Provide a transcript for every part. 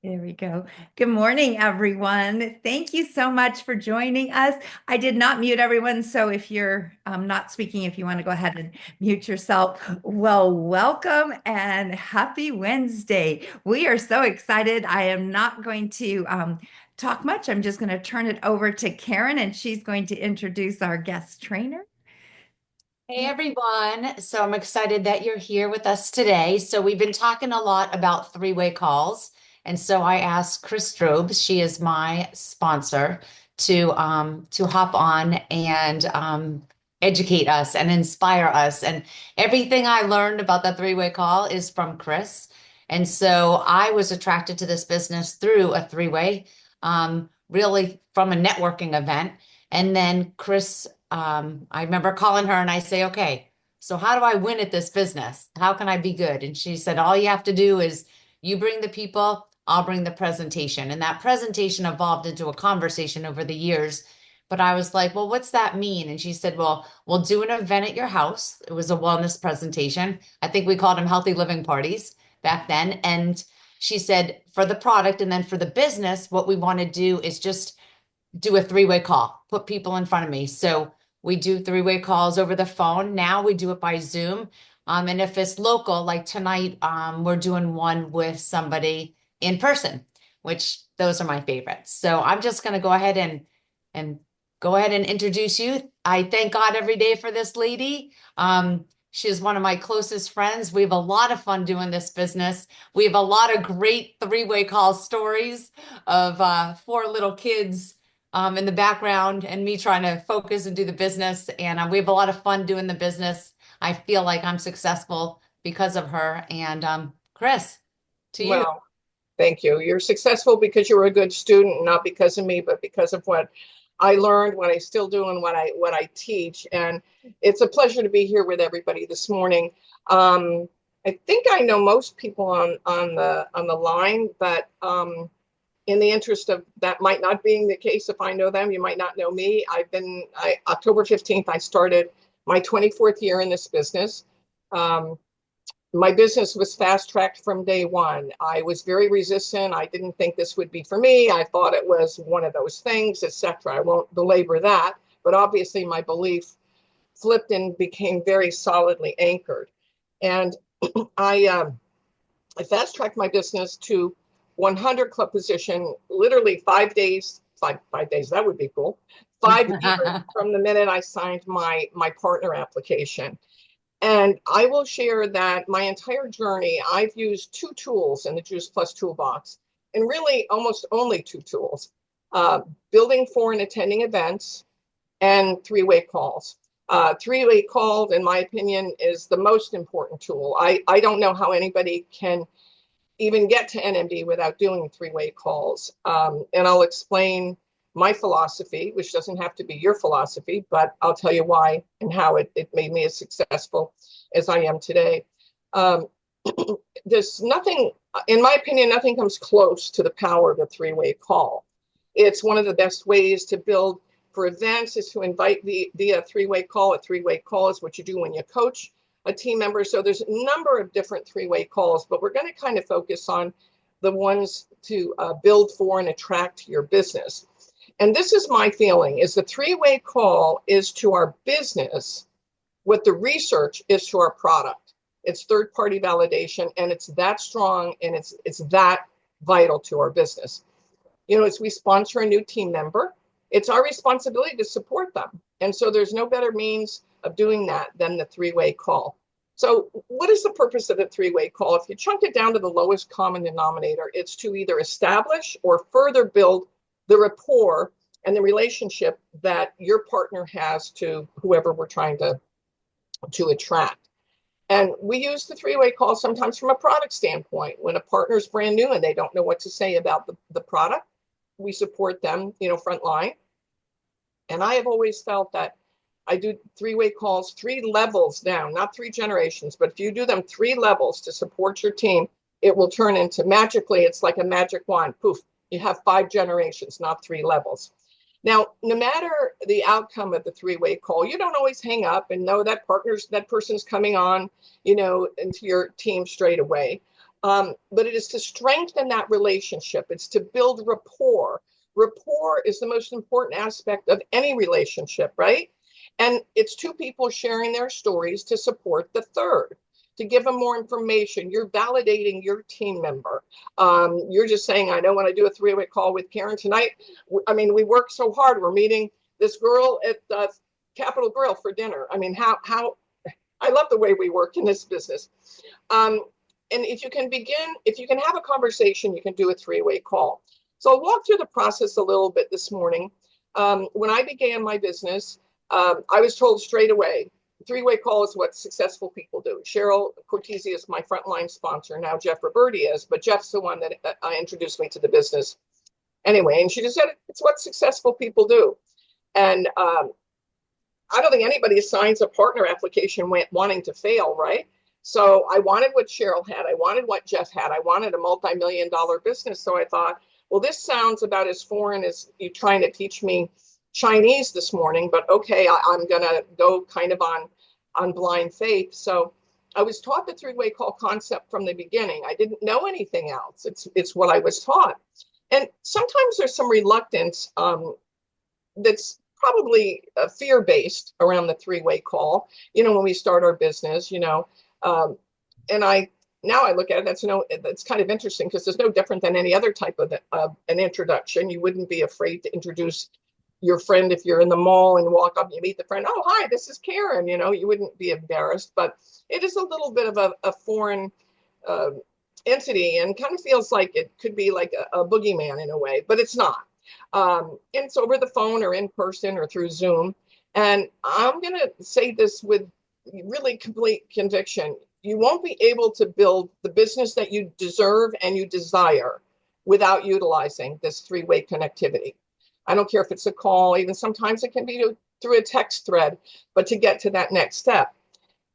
There we go. Good morning, everyone. Thank you so much for joining us. I did not mute everyone, so if you're not speaking, if you want to go ahead and mute yourself, well, welcome and happy Wednesday. We are so excited. I am not going to talk much. I'm just going to turn it over to Karen, and she's going to introduce our guest trainer. Hey everyone. So I'm excited that you're here with us today. So we've been talking a lot about three-way calls. And so I asked Chris Drobes, she is my sponsor, to hop on and educate us and inspire us. And everything I learned about that three-way call is from Chris. And so I was attracted to this business through a three-way, really from a networking event. And then Chris, I remember calling her and I say, okay, so how do I win at this business? How can I be good? And she said, all you have to do is you bring the people, I'll bring the presentation. And that presentation evolved into a conversation over the years. But I was like, well, what's that mean? And she said, well, we'll do an event at your house. It was a wellness presentation. I think we called them healthy living parties back then. And she said, for the product and then for the business, what we want to do is just do a three-way call, put people in front of me. So we do three-way calls over the phone. Now we do it by Zoom. And if it's local, like tonight, we're doing one with somebody in person, which those are my favorites. So I'm just going to go ahead and go ahead and introduce you. I thank God every day for this lady. She's one of my closest friends. We have a lot of fun doing this business. We have a lot of great three-way call stories of four little kids in the background and me trying to focus and do the business. And we have a lot of fun doing the business. I feel like I'm successful because of her. And Chris, to you. Well, thank you. You're successful because you were a good student, not because of me, but because of what I learned, what I still do, and what I teach. And it's a pleasure to be here with everybody this morning. I think I know most people on the line, but in the interest of that might not being the case, if I know them, you might not know me. October 15th, I started my 24th year in this business. Um, my business was fast tracked from day one. I was very resistant. I didn't think this would be for me. I thought it was one of those things, etc. I won't belabor that, but obviously my belief flipped and became very solidly anchored. And I fast tracked my business to 100 club position, literally 5 days, five days, that would be cool. 5 years from the minute I signed my partner application. And I will share that my entire journey, I've used two tools in the Juice Plus toolbox, and really almost only two tools, building for and attending events and three-way calls. Three-way calls, in my opinion, is the most important tool. I don't know how anybody can even get to NMD without doing three-way calls. And I'll explain my philosophy, which doesn't have to be your philosophy, but I'll tell you why and how it made me as successful as I am today. There's nothing, in my opinion, nothing comes close to the power of a three-way call. It's one of the best ways to build for events is to invite via three-way call. A three-way call is what you do when you coach a team member. So there's a number of different three-way calls, but we're going to kind of focus on the ones to build for and attract your business. And this is my feeling, is the three-way call is to our business what the research is to our product. It's third-party validation, and it's that strong, and it's that vital to our business. You know, as we sponsor a new team member, it's our responsibility to support them. And so there's no better means of doing that than the three-way call. So what is the purpose of the three-way call? If you chunk it down to the lowest common denominator, it's to either establish or further build the rapport and the relationship that your partner has to whoever we're trying to attract. And we use the three-way call sometimes from a product standpoint. When a partner's brand new and they don't know what to say about the product, we support them, front line. And I have always felt that I do three-way calls, 3 levels down, not 3 generations, but if you do them 3 levels to support your team, it will turn into magically, it's like a magic wand. Poof, you have 5 generations, not 3 levels. Now, no matter the outcome of the three-way call, you don't always hang up and know that person's coming on, into your team straight away. But it is to strengthen that relationship. It's to build rapport. Rapport is the most important aspect of any relationship, right? And it's two people sharing their stories to support the third, to give them more information. You're validating your team member. You're just saying, I know when I do a three-way call with Karen tonight, I mean, we work so hard. We're meeting this girl at Capitol Grill for dinner. I mean, how I love the way we work in this business. And if you can have a conversation, you can do a three-way call. So I'll walk through the process a little bit this morning. When I began my business, I was told straight away, three-way call is what successful people do. Cheryl Cortese is my frontline sponsor. Now Jeff Roberti is, but Jeff's the one that introduced me to the business. Anyway, and she just said, it's what successful people do. And I don't think anybody signs a partner application wanting to fail, right? So I wanted what Cheryl had. I wanted what Jeff had. I wanted a multi-million-dollar business. So I thought, well, this sounds about as foreign as you trying to teach me Chinese this morning, but okay, I'm going to go kind of on blind faith. So I was taught the three-way call concept from the beginning. I didn't know anything else. It's what I was taught. And sometimes there's some reluctance that's probably fear-based around the three-way call, when we start our business, and now I look at it, that's kind of interesting because there's no different than any other type of an introduction. You wouldn't be afraid to introduce your friend if you're in the mall and walk up and you meet the friend. Oh, hi, this is Karen. You wouldn't be embarrassed, but it is a little bit of a foreign entity and kind of feels like it could be like a boogeyman in a way, but it's not. And it's over the phone or in person or through Zoom. And I'm going to say this with really complete conviction. You won't be able to build the business that you deserve and you desire without utilizing this three-way connectivity. I don't care if it's a call, even sometimes it can be through a text thread, but to get to that next step.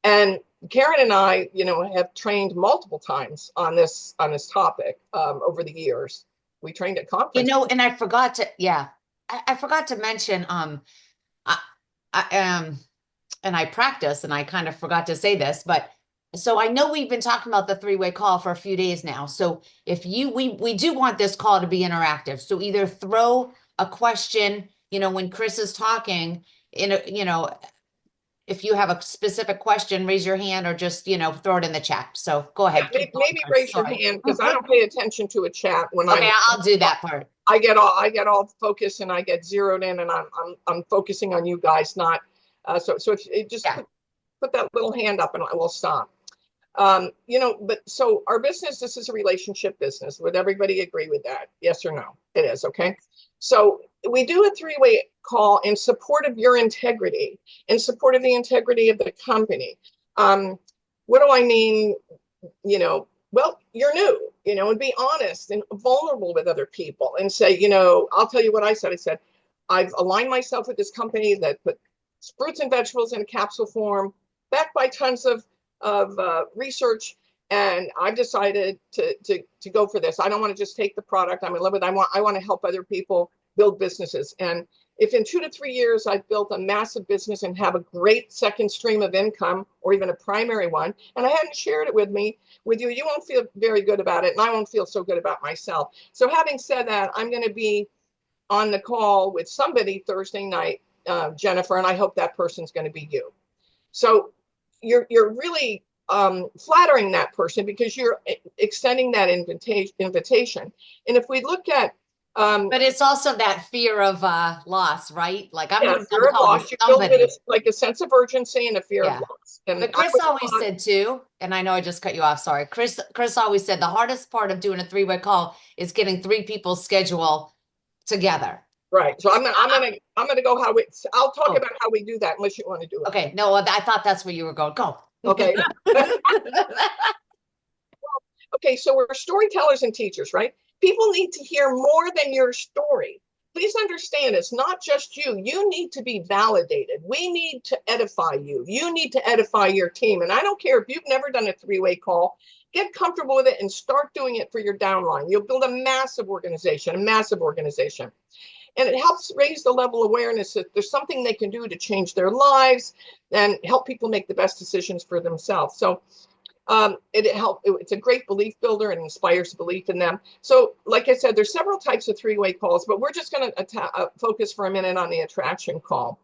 And Karen and I, have trained multiple times on this topic over the years. We trained at conferences. And I forgot to, I forgot to mention, and I practice, and I kind of forgot to say this, but so I know we've been talking about the three-way call for a few days now. So if we do want this call to be interactive. So either throw a question, when Chris is talking, if you have a specific question, raise your hand or just, throw it in the chat. So go ahead. Yeah, maybe raise your hand because I don't pay attention to a chat when I'll do that part. I get all focused and I get zeroed in and I'm focusing on you guys, not so if it just put that little hand up and I will stop. But so our business, this is a relationship business. Would everybody agree with that? Yes or no? It is. Okay. So we do a three-way call in support of your integrity, in support of the integrity of the company. What do I mean? Well, you're new, and be honest and vulnerable with other people and say, I'll tell you what I said. I said, I've aligned myself with this company that put fruits and vegetables in a capsule form, backed by tons of research, and I've decided to go for this. I don't want to just take the product. I'm in love with it. I want to help other people build businesses. And if in 2 to 3 years I've built a massive business and have a great second stream of income or even a primary one, and I hadn't shared it with you, you won't feel very good about it, and I won't feel so good about myself. So having said that, I'm going to be on the call with somebody Thursday night, Jennifer, and I hope that person's going to be you. So you're really flattering that person because you're extending that invitation. And if we look at but it's also that fear of loss, right? Like I'm going to fear of loss. You build it like a sense of urgency and a fear of loss. And but Chris always said too, and I know I just cut you off. Sorry, Chris always said the hardest part of doing a three-way call is getting 3 people's schedule together. Right. So I'm gonna go I'll talk about how we do that unless you want to do it. Okay. No, I thought that's where you were going. Go. Okay. Okay. So we're storytellers and teachers, right? People need to hear more than your story. Please understand, it's not just you. You need to be validated. We need to edify you. You need to edify your team. And I don't care if you've never done a three-way call, get comfortable with it and start doing it for your downline. You'll build a massive organization. And it helps raise the level of awareness that there's something they can do to change their lives and help people make the best decisions for themselves. So It's a great belief builder and inspires belief in them. So, like I said, there's several types of three-way calls, but we're just going to focus for a minute on the attraction call.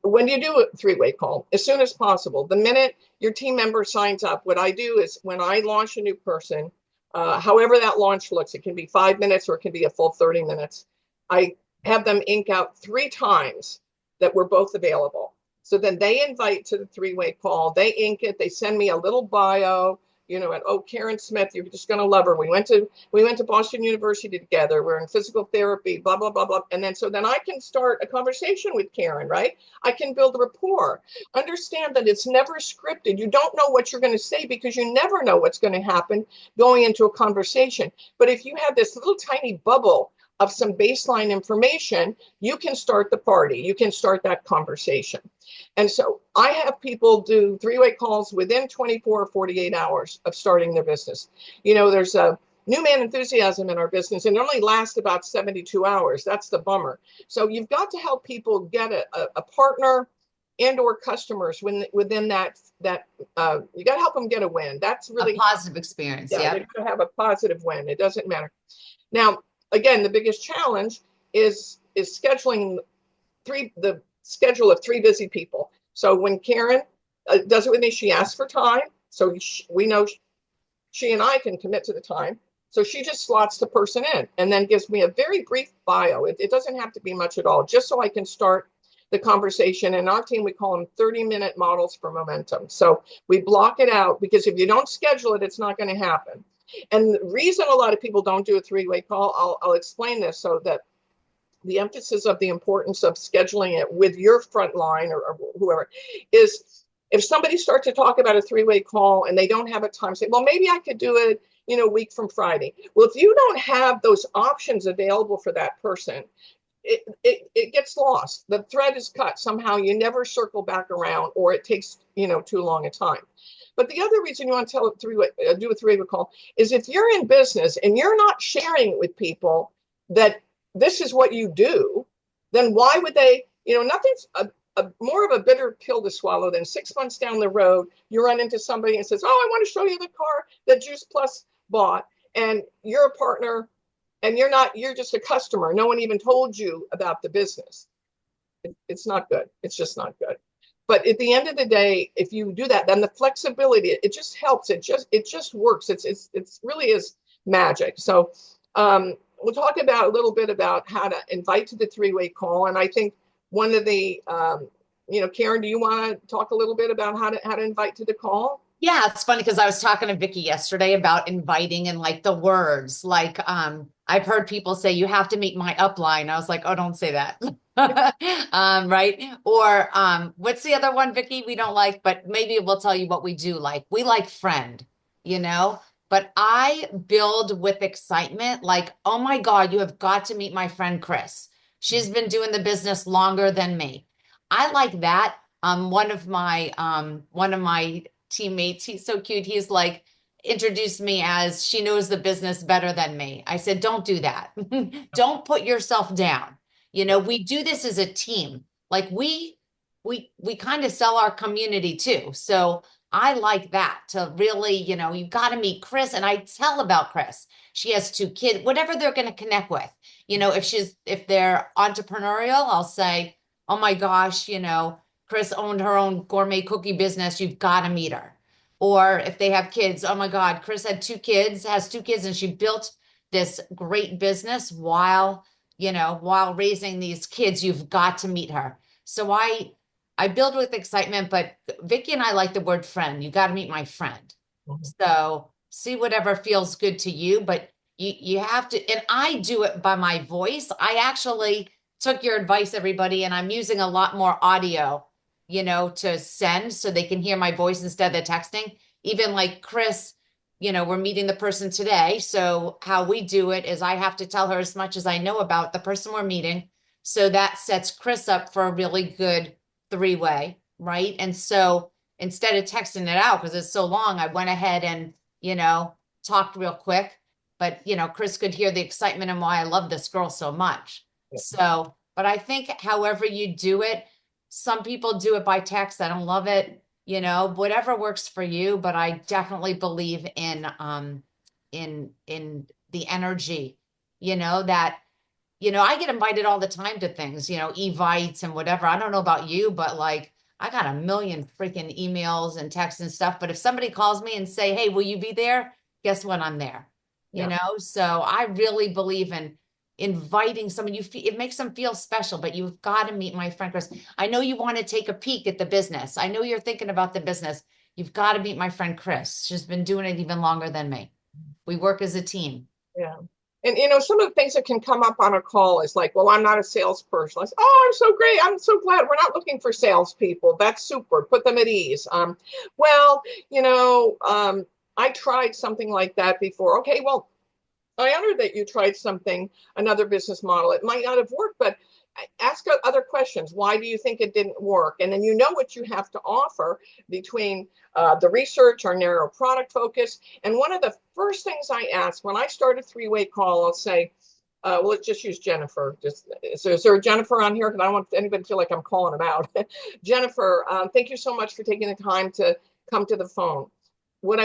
When you do a three-way call, as soon as possible, the minute your team member signs up, what I do is when I launch a new person, however that launch looks, it can be 5 minutes or it can be a full 30 minutes. I have them ink out 3 times that we're both available. So then they invite to the three-way call, they ink it, they send me a little bio, and oh, Karen Smith, you're just going to love her. We went to Boston University together. We're in physical therapy, blah, blah, blah, blah. And then so then I can start a conversation with Karen, right? I can build rapport. Understand that it's never scripted. You don't know what you're going to say because you never know what's going to happen going into a conversation. But if you have this little tiny bubble of some baseline information, you can start the party. You can start that conversation. And so I have people do three-way calls within 24 or 48 hours of starting their business. There's a new man enthusiasm in our business, and it only lasts about 72 hours. That's the bummer. So you've got to help people get a partner and or customers within that you got to help them get a win. That's really a positive experience. Yeah, they're going to have a positive win. It doesn't matter. Now, again, the biggest challenge is scheduling the schedule of 3 busy people. So when Karen does it with me, she asks for time. So we know she and I can commit to the time. So she just slots the person in and then gives me a very brief bio. It doesn't have to be much at all, just so I can start the conversation. In our team, we call them 30-minute models for momentum. So we block it out because if you don't schedule it, it's not going to happen. And the reason a lot of people don't do a three-way call, I'll explain this so that the emphasis of the importance of scheduling it with your front line or whoever is if somebody starts to talk about a three-way call and they don't have a time, say, well, maybe I could do it, a week from Friday. Well, if you don't have those options available for that person, it gets lost. The thread is cut. Somehow you never circle back around, or it takes, too long a time. But the other reason you want to do a three-way call is if you're in business and you're not sharing with people that this is what you do, then why would they, nothing's more of a bitter pill to swallow than 6 months down the road, you run into somebody and says, oh, I want to show you the car that Juice Plus bought, and you're a partner and you're just a customer. No one even told you about the business. It's not good. It's just not good. But at the end of the day, if you do that, then the flexibility, it just helps. It just works. It's really is magic. So we'll talk about a little bit about how to invite to the three-way call. And I think one of the, Karen, do you want to talk a little bit about how to invite to the call? Yeah, it's funny because I was talking to Vicky yesterday about inviting and like the words. Like I've heard people say you have to meet my upline. I was like, oh, don't say that. Right. Or what's the other one, Vicky, we don't like, but maybe we'll tell you what we do like. We like friend, but I build with excitement. Like, oh my God, you have got to meet my friend Chris. She's been doing the business longer than me. I like that. One of my teammates, he's so cute. He's like, introduced me as she knows the business better than me. I said, don't do that. Don't put yourself down. We do this as a team. Like we kind of sell our community too. So I like that to really, you've got to meet Chris. And I tell about Chris. She has 2 kids, whatever they're going to connect with. If they're entrepreneurial, I'll say, oh my gosh, Chris owned her own gourmet cookie business. You've got to meet her. Or if they have kids, oh my God, Chris has 2 kids, and she built this great business while raising these kids. You've got to meet her. So I build with excitement, but Vicky and I like the word friend. You got to meet my friend. Mm-hmm. So see whatever feels good to you, but you have to, and I do it by my voice. I actually took your advice, everybody, and I'm using a lot more audio, to send so they can hear my voice instead of the texting. Even like Chris, we're meeting the person today. So how we do it is I have to tell her as much as I know about the person we're meeting. So that sets Chris up for a really good 3-way, right? And so instead of texting it out, because it's so long, I went ahead and, talked real quick. But, Chris could hear the excitement and why I love this girl so much. So, but I think however you do it, some people do it by text. I don't love it. whatever works for you. But I definitely believe in the energy, that, I get invited all the time to things, evites and whatever. I don't know about you, but like I got a million freaking emails and texts and stuff. But if somebody calls me and say, "Hey, will you be there?" Guess what? I'm there. Yeah. So I really believe in inviting someone. It makes them feel special, but you've got to meet my friend Chris. I know you want to take a peek at the business. I know you're thinking about the business. You've got to meet my friend Chris. She's been doing it even longer than me. We work as a team. Yeah. And some of the things that can come up on a call is like, well, I'm not a salesperson. I say, oh, I'm so great. I'm so glad we're not looking for salespeople. That's super. Put them at ease. Well, I tried something like that before. Okay, well, I honor that you tried another business model. It might not have worked, but ask other questions. Why do you think it didn't work? And then you know what you have to offer between the research, our narrow product focus. And one of the first things I ask when I start a three-way call, I'll say, well, let's just use Jennifer. Is there a Jennifer on here? Because I don't want anybody to feel like I'm calling them out. Jennifer, thank you so much for taking the time to come to the phone. When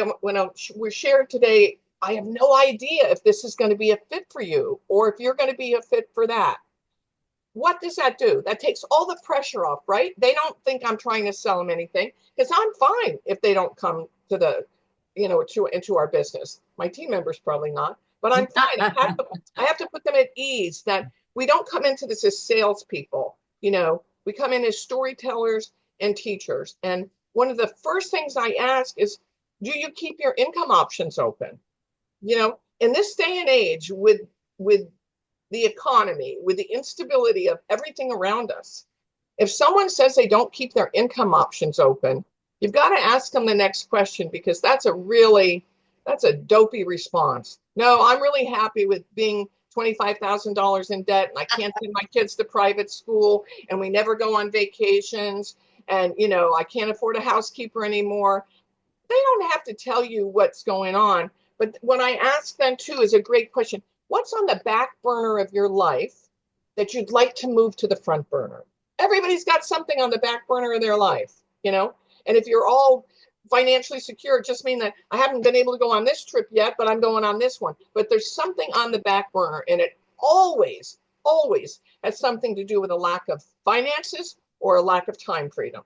we shared today, I have no idea if this is going to be a fit for you or if you're going to be a fit for that. What does that do? That takes all the pressure off, right? They don't think I'm trying to sell them anything because I'm fine if they don't come to into our business. My team members probably not, but I'm fine. I have to put them at ease that we don't come into this as salespeople. We come in as storytellers and teachers. And one of the first things I ask is, do you keep your income options open? In this day and age with the economy, with the instability of everything around us, if someone says they don't keep their income options open, you've got to ask them the next question, because that's a dopey response. No, I'm really happy with being $25,000 in debt and I can't send my kids to private school and we never go on vacations and, I can't afford a housekeeper anymore. They don't have to tell you what's going on. But what I ask them too is a great question. What's on the back burner of your life that you'd like to move to the front burner? Everybody's got something on the back burner of their life, And if you're all financially secure, it just means that I haven't been able to go on this trip yet, but I'm going on this one. But there's something on the back burner, and it always, always has something to do with a lack of finances or a lack of time freedom.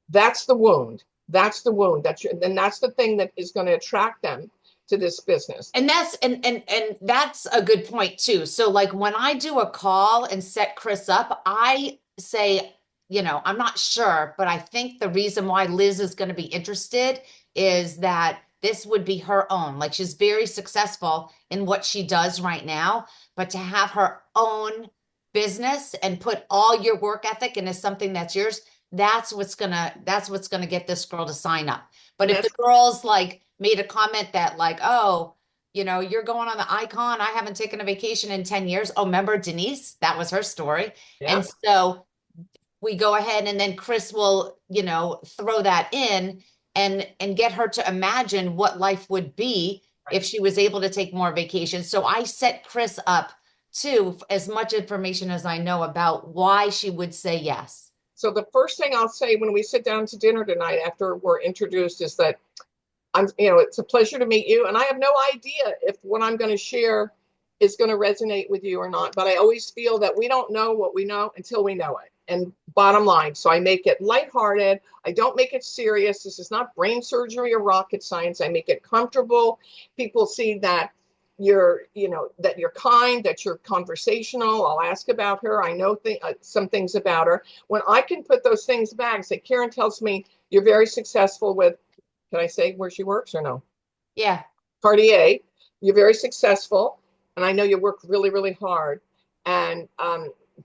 That's the wound. That's the wound. And that's the thing that is going to attract them to this business. And that's a good point too. So like when I do a call and set Chris up, I say, I'm not sure, but I think the reason why Liz is going to be interested is that this would be her own. Like she's very successful in what she does right now, but to have her own business and put all your work ethic into something that's yours, that's what's gonna get this girl to sign up. But if the girl's like made a comment that like, oh, you're going on the Icon, I haven't taken a vacation in 10 years. Oh, remember Denise? That was her story. Yeah. And so we go ahead and then Chris will, throw that in and get her to imagine what life would be if she was able to take more vacations. So I set Chris up too, as much information as I know about why she would say yes. So the first thing I'll say when we sit down to dinner tonight after we're introduced is that it's a pleasure to meet you. And I have no idea if what I'm going to share is going to resonate with you or not. But I always feel that we don't know what we know until we know it. And bottom line, so I make it lighthearted. I don't make it serious. This is not brain surgery or rocket science. I make it comfortable. People see that you're kind, that you're conversational. I'll ask about her. I know some things about her. When I can put those things back, say, Karen tells me you're very successful with, can I say where she works or no? Yeah. Cartier. You're very successful. And I know you work really, really hard. And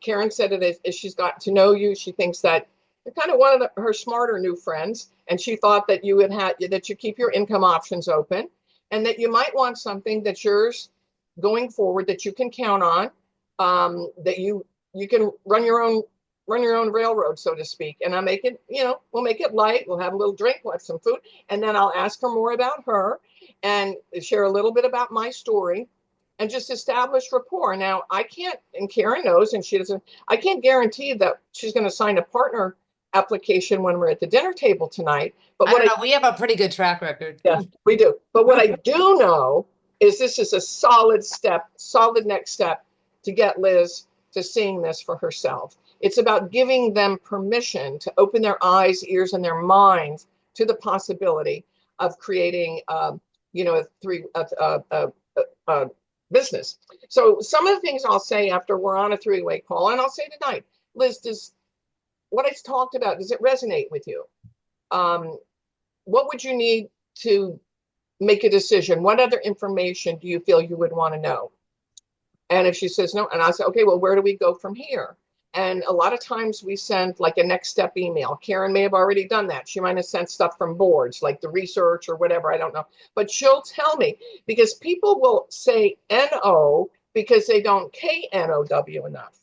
Karen said it as she's got to know you, she thinks that you're kind of one of her smarter new friends. And she thought that that you keep your income options open and that you might want something that's yours going forward that you can count on, that you can run your own railroad, so to speak. And I'll make it, we'll make it light. We'll have a little drink, we'll have some food. And then I'll ask her more about her and share a little bit about my story and just establish rapport. Now, I can't, and Karen knows, and she doesn't, I can't guarantee that she's going to sign a partner application when we're at the dinner table tonight. But I don't know. We have a pretty good track record. Yeah, we do. But what I do know is this is a solid next step to get Liz to seeing this for herself. It's about giving them permission to open their eyes, ears, and their minds to the possibility of creating, a business. So some of the things I'll say after we're on a three-way call, and I'll say tonight, Liz, does what I talked about, does it resonate with you? What would you need to make a decision? What other information do you feel you would want to know? And if she says no, and I say, okay, well, where do we go from here? And a lot of times we send like a next step email. Karen may have already done that. She might have sent stuff from boards, like the research or whatever, I don't know. But she'll tell me, because people will say NO because they don't KNOW enough.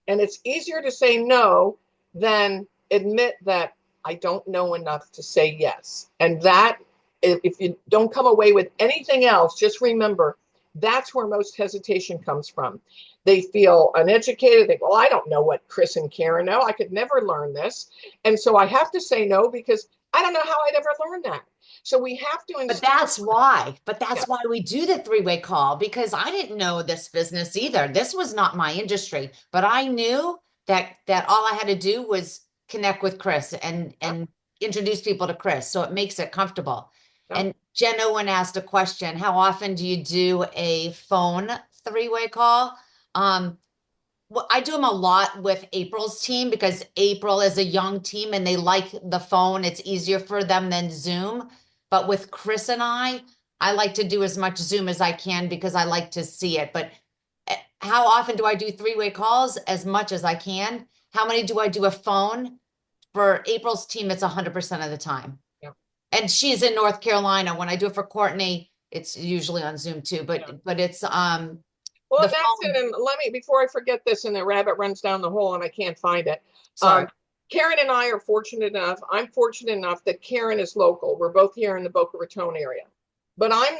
And it's easier to say no than admit that I don't know enough to say yes. And that, if you don't come away with anything else, just remember, that's where most hesitation comes from. They feel uneducated. They go, well, I don't know what Chris and Karen know. I could never learn this. And so I have to say no because I don't know how I'd ever learn that. So we have to. But that's why. But that's why we do the three-way call, because I didn't know this business either. This was not my industry, but I knew that all I had to do was connect with Chris and introduce people to Chris. So it makes it comfortable. And Jen Owen asked a question: how often do you do a phone three-way call? Well, I do them a lot with April's team because April is a young team and they like the phone. It's easier for them than Zoom. But with Chris and I like to do as much Zoom as I can because I like to see it. But how often do I do three-way calls? As much as I can. How many do I do a phone? For April's team, it's 100% of the time. Yeah. And she's in North Carolina. When I do it for Courtney, it's usually on Zoom too. But it's well, that's it. And let me, before I forget this, and the rabbit runs down the hole and I can't find it. Sorry. Karen and I are fortunate enough. I'm fortunate enough that Karen is local. We're both here in the Boca Raton area. But I'm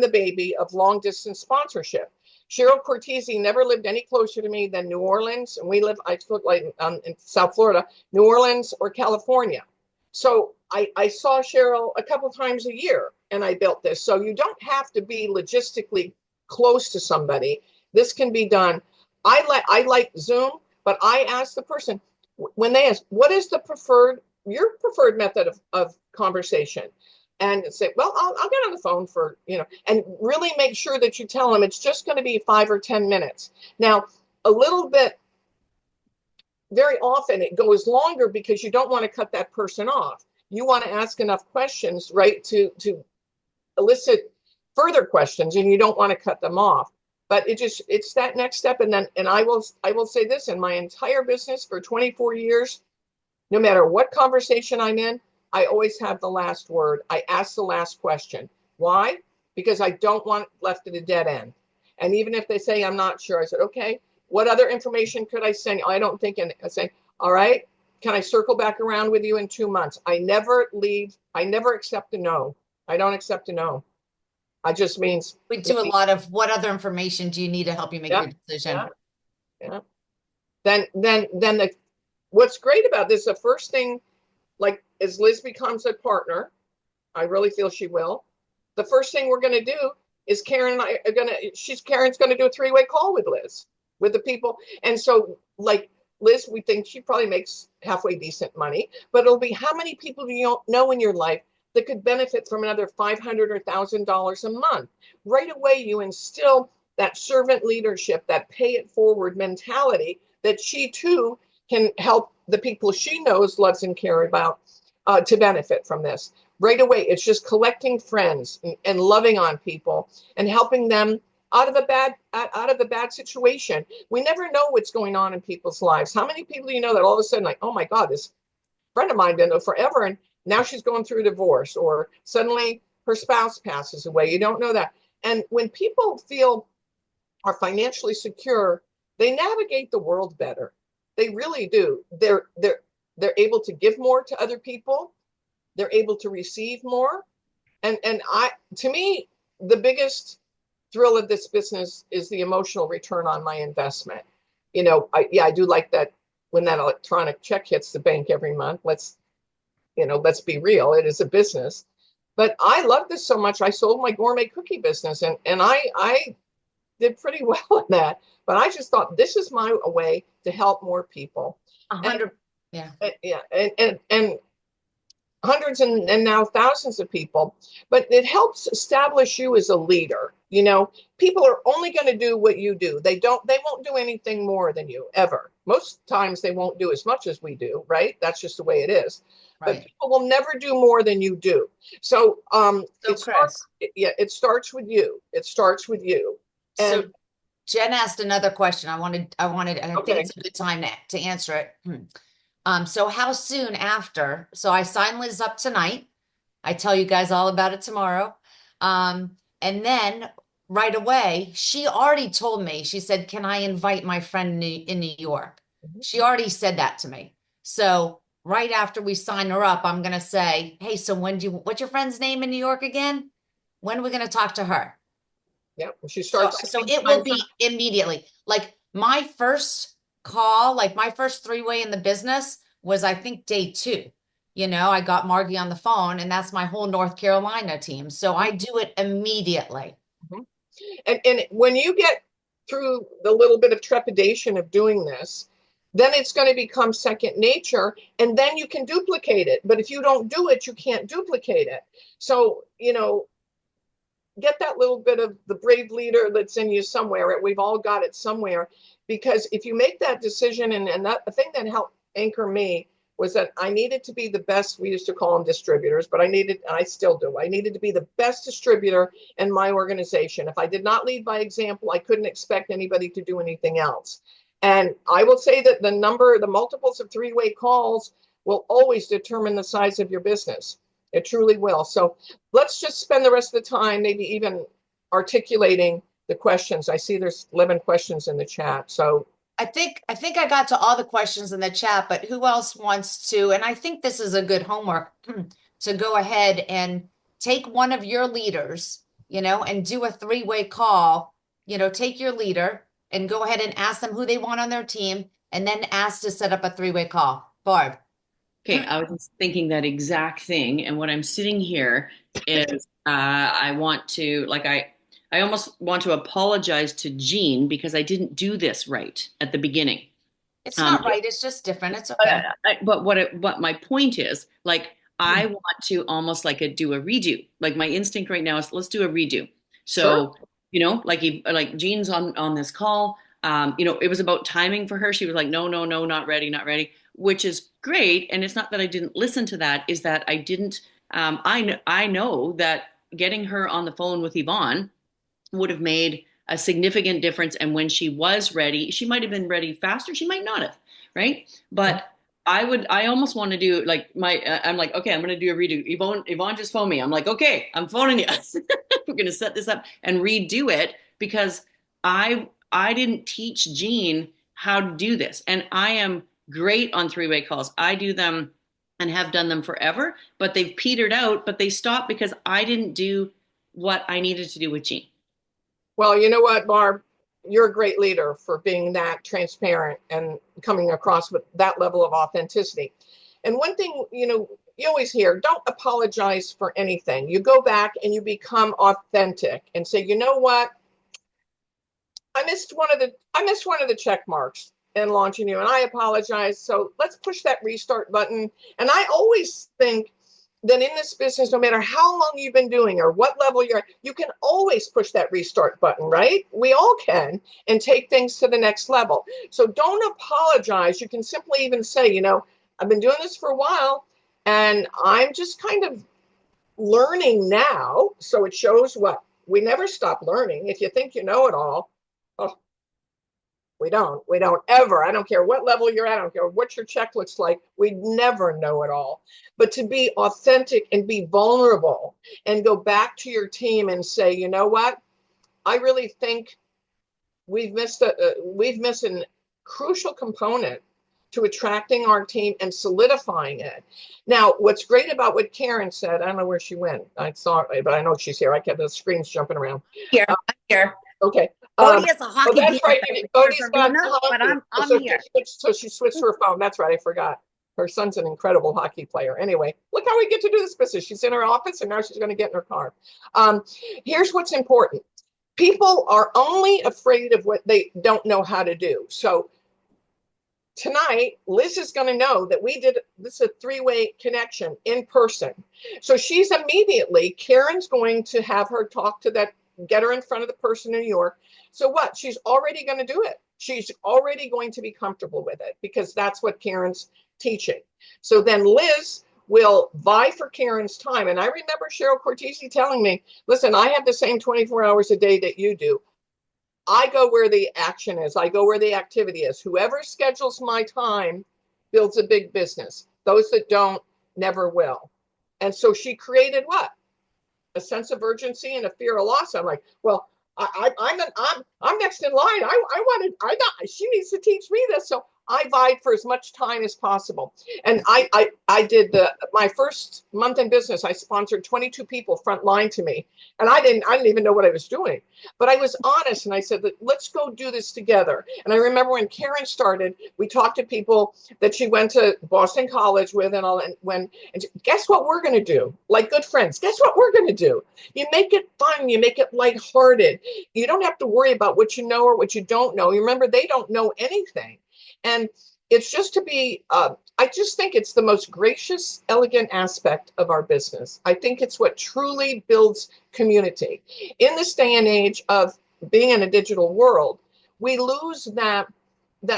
the baby of long distance sponsorship. Cheryl Cortese never lived any closer to me than New Orleans. And we live, in South Florida, New Orleans or California. So I saw Cheryl a couple times a year and I built this. So you don't have to be logistically close to somebody. This can be done. I like Zoom, but I ask the person when they ask, what is your preferred method of conversation? And say, well, I'll get on the phone for, and really make sure that you tell them it's just going to be 5 or 10 minutes. Now, a little bit, very often it goes longer because you don't want to cut that person off. You want to ask enough questions, right, to elicit further questions, and you don't want to cut them off. But it's that next step. And I will say this: in my entire business for 24 years, no matter what conversation I'm in, I always have the last word. I ask the last question. Why? Because I don't want left at a dead end. And even if they say, I'm not sure, I said, okay, what other information could I send you? I don't think, and I say, all right, can I circle back around with you in 2 months? I never accept a no. I don't accept a no. I just means. We do a lot of what other information do you need to help you make your decision? Yeah. Then what's great about this, the first thing, like as Liz becomes a partner, I really feel she will. The first thing we're going to do is Karen's going to do a three-way call with Liz, with the people. And so like Liz, we think she probably makes halfway decent money, but it'll be how many people do you know in your life that could benefit from another $500 or $1,000 a month. Right away, you instill that servant leadership, that pay it forward mentality that she too can help the people she knows, loves, and cares about to benefit from this. Right away, it's just collecting friends and loving on people and helping them out of a bad situation. We never know what's going on in people's lives. How many people do you know that all of a sudden, like, oh my God, this friend of mine been there forever, and now she's going through a divorce, or suddenly her spouse passes away. You don't know that. And when people are financially secure, they navigate the world better. They really do. They're able to give more to other people. They're able to receive more. And to me, the biggest thrill of this business is the emotional return on my investment. I do like that when that electronic check hits the bank every month. Let's be real. It is a business. But I love this so much. I sold my gourmet cookie business, and I did pretty well in that. But I just thought this is my way to help more people. 100. Yeah. Yeah. And hundreds and now thousands of people, but it helps establish you as a leader. People are only going to do what you do. They won't do anything more than you ever. Most times they won't do as much as we do, right? That's just the way it is. Right. But people will never do more than you do. So, it starts with you. It starts with you. And so Jen asked another question. I think okay. it's a good time to answer it. So how soon after? So I sign Liz up tonight. I tell you guys all about it tomorrow. And then right away, she already told me, she said, can I invite my friend in New York? She already said that to me. So right after we sign her up, I'm going to say, hey, so what's your friend's name in New York again? When are we going to talk to her? Yeah, she starts. So it will be immediately. Like my first call, like my first three-way in the business was, I think, day 2. I got Margie on the phone, and that's my whole North Carolina team. So I do it immediately. And when you get through the little bit of trepidation of doing this, then it's going to become second nature, and then you can duplicate it. But if you don't do it, you can't duplicate it. So, get that little bit of the brave leader that's in you somewhere. We've all got it somewhere, because if you make that decision, and that the thing that helped anchor me was that I needed to be the best. We used to call them distributors, but I still do. I needed to be the best distributor in my organization. If I did not lead by example, I couldn't expect anybody to do anything else. And I will say that the multiples of three-way calls will always determine the size of your business. It truly will. So let's just spend the rest of the time, maybe even articulating the questions. I see there's 11 questions in the chat. So I think I got to all the questions in the chat, but who else wants to? And I think this is a good homework to go ahead and take one of your leaders, and do a three-way call. Take your leader and go ahead and ask them who they want on their team, and then ask to set up a three-way call. Barb. Okay, I was just thinking that exact thing. And what I'm sitting here is I want to, I almost want to apologize to Jean because I didn't do this right at the beginning. It's not right. It's just different. It's okay. But what my point is, I want to almost do a redo. Like my instinct right now is let's do a redo. So, sure. Like Jean's on this call. It was about timing for her. She was like, no, not ready, which is great. And it's not that I didn't listen to that, is that I didn't, I know that getting her on the phone with Yvonne would have made a significant difference. And when she was ready, she might have been ready faster. She might not have, right? But I almost want to do I'm like, okay, I'm going to do a redo. Yvonne just phoned me. I'm like, okay, I'm phoning you. We're going to set this up and redo it because I didn't teach Jean how to do this. And I am great on three-way calls. I do them and have done them forever, but they've petered out, but they stopped because I didn't do what I needed to do with Jean. Well, you know what, Barb? You're a great leader for being that transparent and coming across with that level of authenticity. And one thing, you always hear, don't apologize for anything. You go back and you become authentic and say, you know what? I missed one of the check marks in launching you, and I apologize. So let's push that restart button. And I always think that in this business, no matter how long you've been doing or what level you're at, you can always push that restart button, right? We all can, and take things to the next level. So don't apologize. You can simply even say, I've been doing this for a while, and I'm just kind of learning now. So it shows what? We never stop learning. If you think you know it all, we don't ever. I don't care what level you're at. I don't care what your check looks like. We never know it all. But to be authentic and be vulnerable and go back to your team and say, you know what? I really think we've missed a crucial component to attracting our team and solidifying it. Now, what's great about what Karen said, I don't know where she went. I saw it, but I know she's here. I kept the screens jumping around. Here, I'm here. Okay. Bodie is a Oh, hockey that's right. player Bodie's for got Luna, but hockey. I'm So here. she switched to her phone. That's right. I forgot. Her son's an incredible hockey player. Anyway, look how we get to do this business. She's in her office and now she's going to get in her car. Here's what's important. People are only afraid of what they don't know how to do. So tonight, Liz is going to know that we did this is a three-way connection in person. So she's immediately, Karen's going to have her talk to that, get her in front of the person in New York. So what? She's already going to do it. She's already going to be comfortable with it because that's what Karen's teaching. So then Liz will vie for Karen's time. And I remember Cheryl Cortese telling me, listen, I have the same 24 hours a day that you do. I go where the action is. I go where the activity is. Whoever schedules my time builds a big business. Those that don't never will. And so she created what? A sense of urgency and a fear of loss. I'm like, well, I'm next in line. She needs to teach me this. So I vied for as much time as possible. And I did my first month in business, I sponsored 22 people front line to me. And I didn't even know what I was doing, but I was honest. And I said, let's go do this together. And I remember when Karen started, we talked to people that she went to Boston College with and guess what we're going to do? Like good friends, guess what we're going to do? You make it fun. You make it lighthearted. You don't have to worry about what you know or what you don't know. You remember, they don't know anything. And it's just to be, I just think it's the most gracious, elegant aspect of our business. I think it's what truly builds community. In this day and age of being in a digital world, we lose that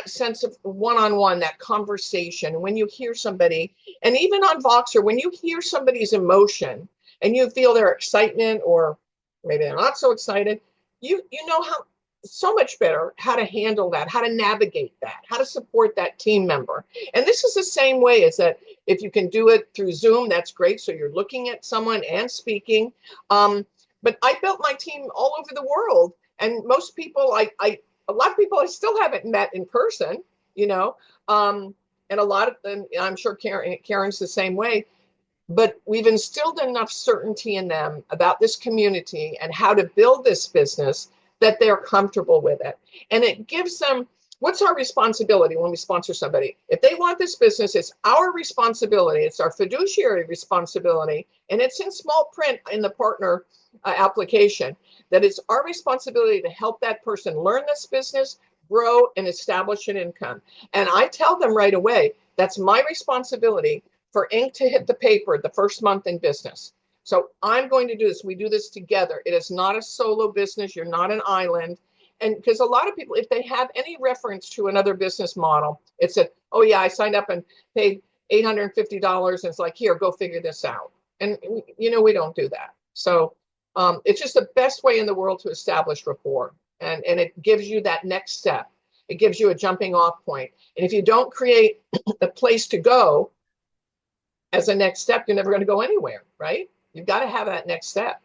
sense of one-on-one, that conversation. When you hear somebody, and even on Voxer, when you hear somebody's emotion and you feel their excitement, or maybe they're not so excited, you know how so much better how to handle that, how to navigate that, how to support that team member. And this is the same way as that if you can do it through Zoom, that's great. So you're looking at someone and speaking. But I built my team all over the world. And most people, a lot of people I still haven't met in person, you know, and a lot of them, I'm sure Karen's the same way. But we've instilled enough certainty in them about this community and how to build this business that they're comfortable with it. And it gives them, what's our responsibility when we sponsor somebody? If they want this business, it's our responsibility. It's our fiduciary responsibility. And it's in small print in the partner application, that it's our responsibility to help that person learn this business, grow, and establish an income. And I tell them right away, that's my responsibility for ink to hit the paper the first month in business. So I'm going to do this. We do this together. It is not a solo business. You're not an island. And because a lot of people, if they have any reference to another business model, it's a, oh yeah, I signed up and paid $850. And it's like, here, go figure this out. And you know, we don't do that. So it's just the best way in the world to establish rapport. And it gives you that next step. It gives you a jumping off point. And if you don't create a place to go as a next step, you're never going to go anywhere, right? You've got to have that next step.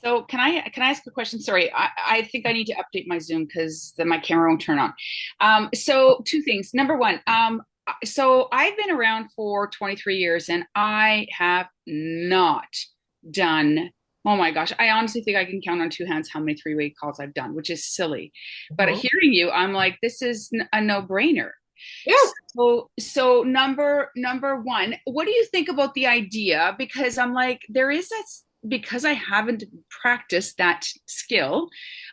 So can I ask a question? Sorry, I think I need to update my Zoom because then my camera won't turn on. So two things. Number one, so I've been around for 23 years and I have not done, oh my gosh, I honestly think I can count on two hands how many three-way calls I've done, which is silly. But hearing you, I'm like, this is a no-brainer. Yeah. So number one, what do you think about the idea? Because I'm like, there is that, because I haven't practiced that skill,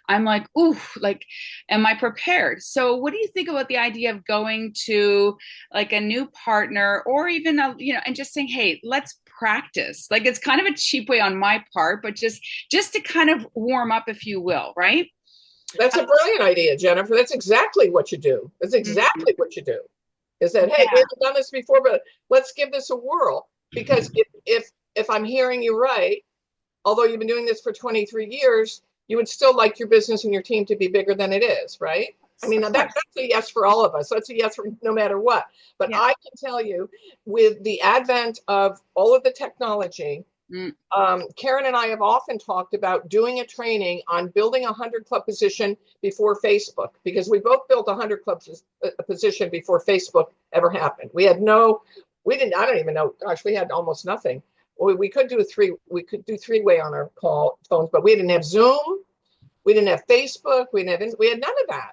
I'm like, ooh, like, am I prepared? So what do you think about the idea of going to like a new partner or even and just saying, hey, let's practice. Like, it's kind of a cheap way on my part, but just to kind of warm up, if you will, right? That's a brilliant idea, Jennifer. That's exactly what you do. That's exactly what you do. Is that, hey, we haven't done this before, but let's give this a whirl. Because if I'm hearing you right, although you've been doing this for 23 years, you would still like your business and your team to be bigger than it is, right? I mean, that's a yes for all of us. That's a yes for no matter what. But I can tell you, with the advent of all of the technology, Karen and I have often talked about doing a training on building a 100-club position before Facebook, because we both built a 100-club position before Facebook ever happened. I don't even know, gosh, we had almost nothing. We could do three-way on our call phones, but we didn't have Zoom. We didn't have Facebook. We had none of that.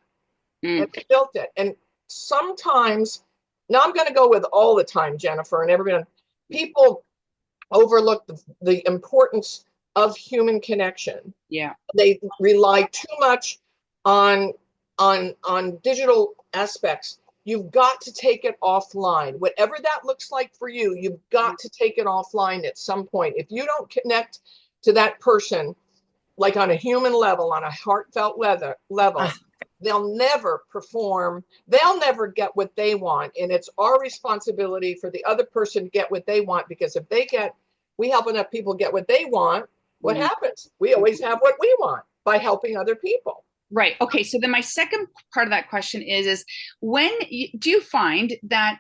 And we built it. And sometimes, now I'm going to go with all the time, Jennifer, and everyone, people overlook the importance of human connection. Yeah. They rely too much on digital aspects. You've got to take it offline. Whatever that looks like for you, you've got to take it offline at some point. If you don't connect to that person, like on a human level, on a heartfelt level, they'll never perform. They'll never get what they want. And it's our responsibility for the other person to get what they want, because if we help enough people get what they want, what happens? We always have what we want by helping other people. Right. Okay. So then my second part of that question is do you find that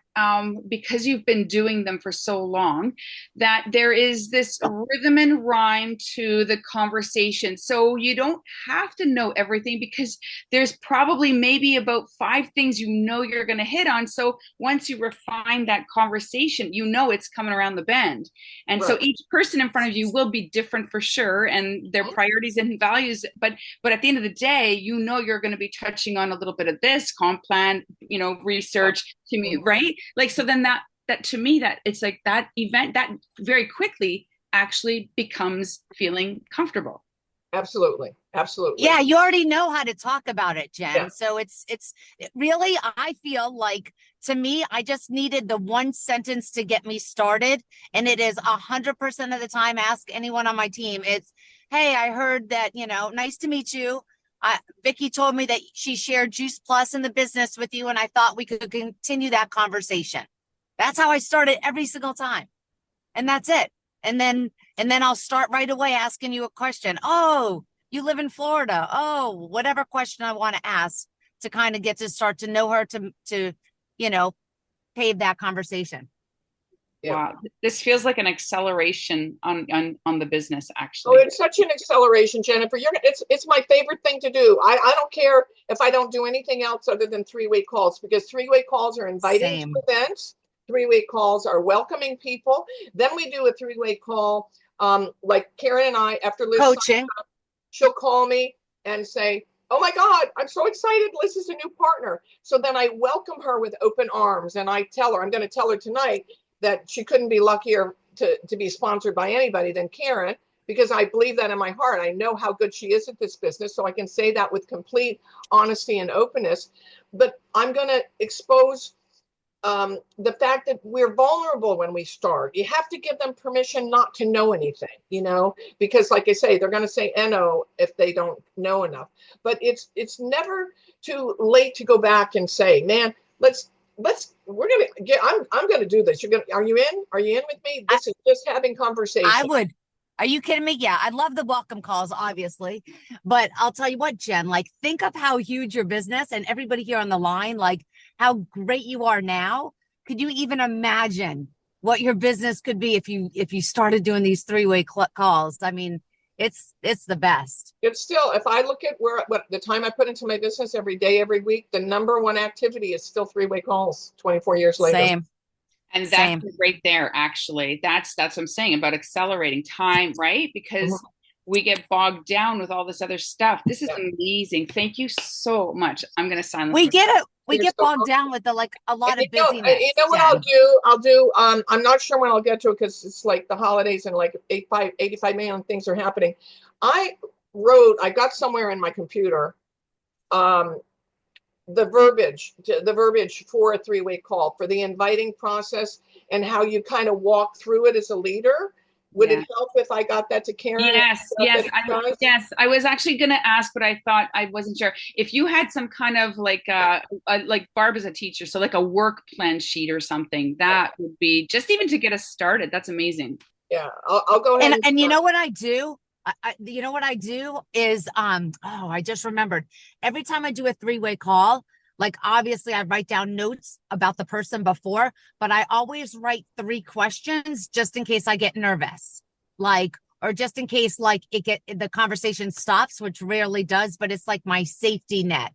because you've been doing them for so long, that there is this rhythm and rhyme to the conversation? So you don't have to know everything, because there's probably maybe about 5 things you're going to hit on. So once you refine that conversation, it's coming around the bend. And so each person in front of you will be different for sure, and their priorities and values. But at the end of the day, you're going to be touching on a little bit of this comp plan, research, right? Like, so then that to me, that it's like that event that very quickly actually becomes feeling comfortable. Absolutely. Absolutely. Yeah, you already know how to talk about it, Jen. Yeah. So it's really, I feel like, to me, I just needed the one sentence to get me started. And it is 100% of the time, ask anyone on my team. It's, hey, I heard that, nice to meet you. Vicki told me that she shared Juice Plus in the business with you, and I thought we could continue that conversation. That's how I started every single time. And that's it. And then I'll start right away asking you a question. Oh, you live in Florida. Oh, whatever question I want to ask to kind of start to know her to pave that conversation. Yeah. Wow. This feels like an acceleration on the business, actually. Oh, it's such an acceleration, Jennifer. It's my favorite thing to do. I don't care if I don't do anything else other than 3-way calls, because 3-way calls are inviting to events. 3-way calls are welcoming people. Then we do a 3-way call, like Karen and I, after Liz coaching. She'll call me and say, oh my God, I'm so excited. Liz is a new partner. So then I welcome her with open arms, and I tell her, I'm going to tell her tonight that she couldn't be luckier to be sponsored by anybody than Karen, because I believe that in my heart. I know how good she is at this business, so I can say that with complete honesty and openness. But I'm going to expose the fact that we're vulnerable when we start. You have to give them permission not to know anything, because like I say, they're going to say no if they don't know enough. But it's never too late to go back and say, man, we're going to get, I'm going to do this. Are you in with me? This is just having conversation. I would. Are you kidding me? Yeah, I love the welcome calls, obviously. But I'll tell you what, Jen, like, think of how huge your business, and everybody here on the line, like how great you are now. Could you even imagine what your business could be if you started doing these 3-way calls? I mean, it's the best. It's still, if I look at what the time I put into my business every day, every week, the number one activity is still 3-way calls 24 years later. Same. And that's right there, actually. That's what I'm saying about accelerating time, right? Because we get bogged down with all this other stuff. This is amazing. Thank you so much. I'm going to silence. We get it. We get bogged down with a lot of busyness. You know what I'll do? I'm not sure when I'll get to it, because it's like the holidays and like 85 million things are happening. I got somewhere in my computer, the verbiage for a 3-way call, for the inviting process, and how you kind of walk through it as a leader. Would it help if I got that to Karen? Yes. I was actually going to ask, but I thought I wasn't sure. If you had some kind of like Barb is a teacher, so like a work plan sheet or something, that would be just even to get us started. That's amazing. Yeah, I'll go ahead. And you know what I do? You know what I do is, I just remembered. Every time I do a 3-way call, like, obviously I write down notes about the person before, but I always write 3 questions just in case I get nervous, or just in case the conversation stops, which rarely does, but it's like my safety net,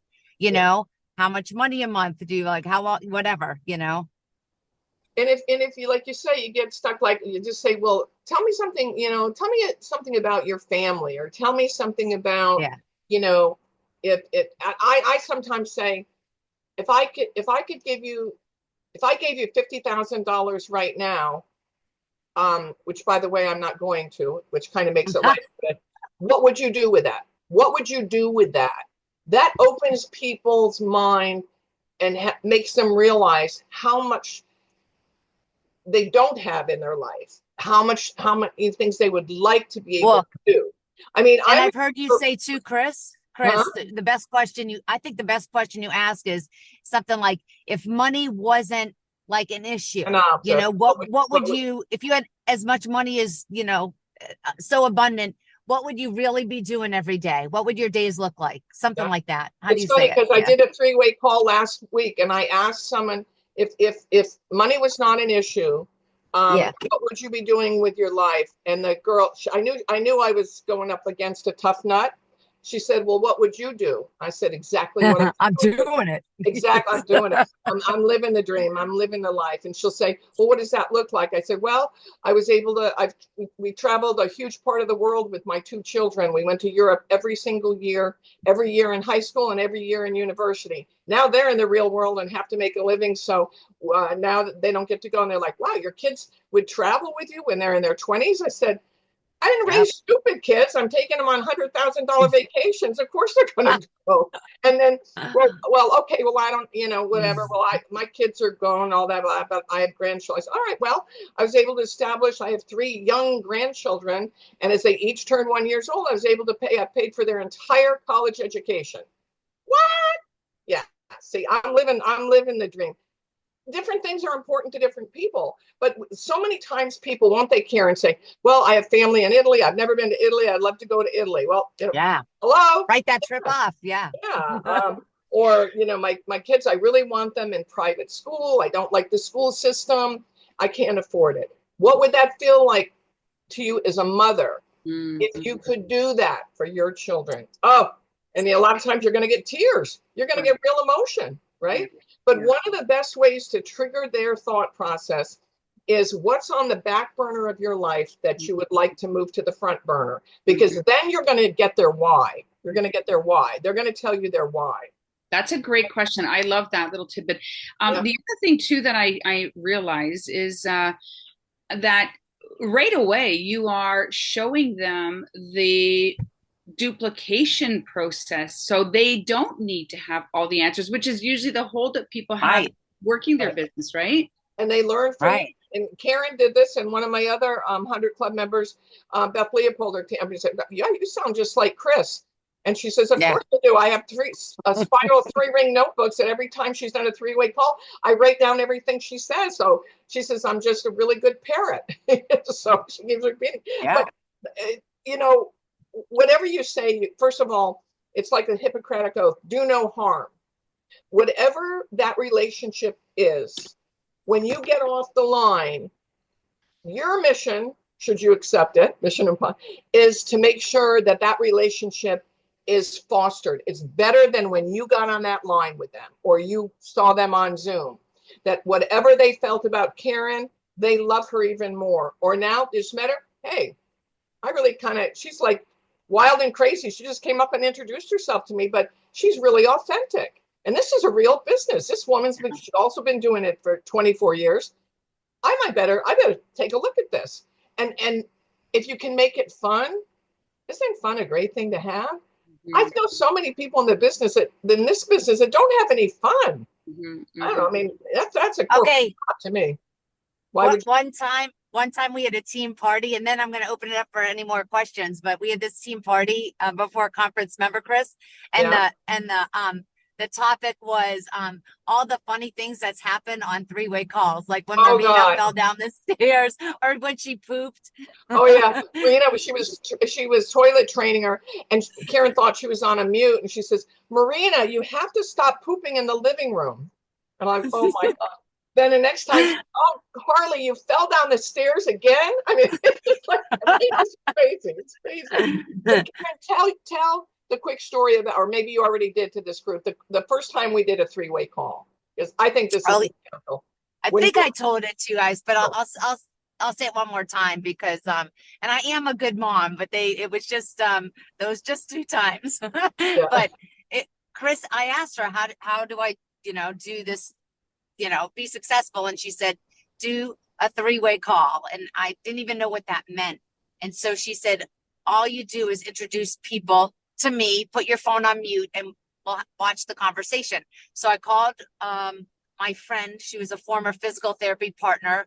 how much money a month do you how whatever, And if you, like you say, you get stuck, like you just say, well, tell me something, tell me something about your family, or tell me something about you know, I sometimes say, if I gave you $50,000 right now, which by the way, I'm not going to, which kind of makes it like, what would you do with that? What would you do with that? That opens people's mind and makes them realize how much they don't have in their life, how many things they would like to be able to do. I mean, and I've heard you say too, Chris, the best question I think the best question you ask is something like, if money wasn't like an issue, you know, what would you, if you had as much money as, you know, so abundant, what would you really be doing every day? What would your days look like? Something like that. How do you say it? It's funny because I did a three-way call last week, and I asked someone if money was not an issue, what would you be doing with your life? And the girl, I knew I was going up against a tough nut. She said, well, what would you do? I said, exactly what I'm doing it. Exactly. I'm doing it. I'm living the dream. I'm living the life. And she'll say, well, what does that look like? I said, well, I was able to, we traveled a huge part of the world with my two children. We went to Europe every year in high school and every year in university. Now they're in the real world and have to make a living. So now that they don't get to go, and they're like, wow, your kids would travel with you when they're in their 20s. I said, I didn't raise stupid kids. I'm taking them on $100,000 vacations. Of course they're going to go. And then, well, okay, well, I don't, you know, whatever. Well, my kids are gone, all that, but I have grandchildren. I said, all right, well, I was able to establish, I have 3 young grandchildren. And as they each turn 1 year old, I was able to I paid for their entire college education. What? Yeah. See, I'm living the dream. Different things are important to different people, but so many times people, won't they care and say, well, I have family in Italy. I've never been to Italy. I'd love to go to Italy. Well, you know, hello, write that trip off. Yeah. Or, you know, my kids, I really want them in private school. I don't like the school system. I can't afford it. What would that feel like to you as a mother if you could do that for your children? Oh, and a lot of times you're going to get tears. You're going to get real emotion, right? But one of the best ways to trigger their thought process is what's on the back burner of your life that you would like to move to the front burner, because then you're going to get their why. You're going to get their why. They're going to tell you their why. That's a great question. I love that little tidbit. The other thing too that I realize is that right away you are showing them the duplication process, so they don't need to have all the answers, which is usually the hold that people have working their business, right? And they learn from it. And Karen did this, and one of my other 100 Club members, Beth Leopold, said, yeah, you sound just like Chris. And she says, of course I do. I have 3 spiral 3-ring notebooks, and every time she's done a 3-way call, I write down everything she says. So she says, I'm just a really good parrot. So she keeps repeating. But, you know, whatever you say, first of all, it's like the Hippocratic Oath, do no harm. Whatever that relationship is, when you get off the line, your mission, should you accept it, is to make sure that that relationship is fostered. It's better than when you got on that line with them or you saw them on Zoom. That whatever they felt about Karen, they love her even more. Or now, just met her, hey, I really she's like wild and crazy. She just came up and introduced herself to me, but she's really authentic. And this is a real business. This woman's also been doing it for 24 years. I better take a look at this. And if you can make it fun, isn't fun a great thing to have? I know so many people in this business that don't have any fun. I don't know. I mean, that's a core to me. One time we had a team party, and then I'm going to open it up for any more questions. But we had this team party before a conference, remember, Chris? And the topic was all the funny things that's happened on 3-way calls, like when Marina fell down the stairs or when she pooped. Oh yeah, well, you know, she was toilet training her, and Karen thought she was on a mute, and she says, "Marina, you have to stop pooping in the living room." And I'm, oh my God. Then the next time, oh, Harley, you fell down the stairs again? I mean, it's just like, it's crazy. It's crazy. But Karen, tell the quick story about, or maybe you already did to this group, the first time we did a 3-way call. Because I think this is I think I told it to you guys, but I'll I'll say it one more time because and I am a good mom, but it was just those just 2 times. Yeah. But Chris, I asked her how do I, do this, be successful, and she said do a 3-way call, and I didn't even know what that meant. And so she said all you do is introduce people to me, put your phone on mute, and we'll watch the conversation. So I called my friend. She was a former physical therapy partner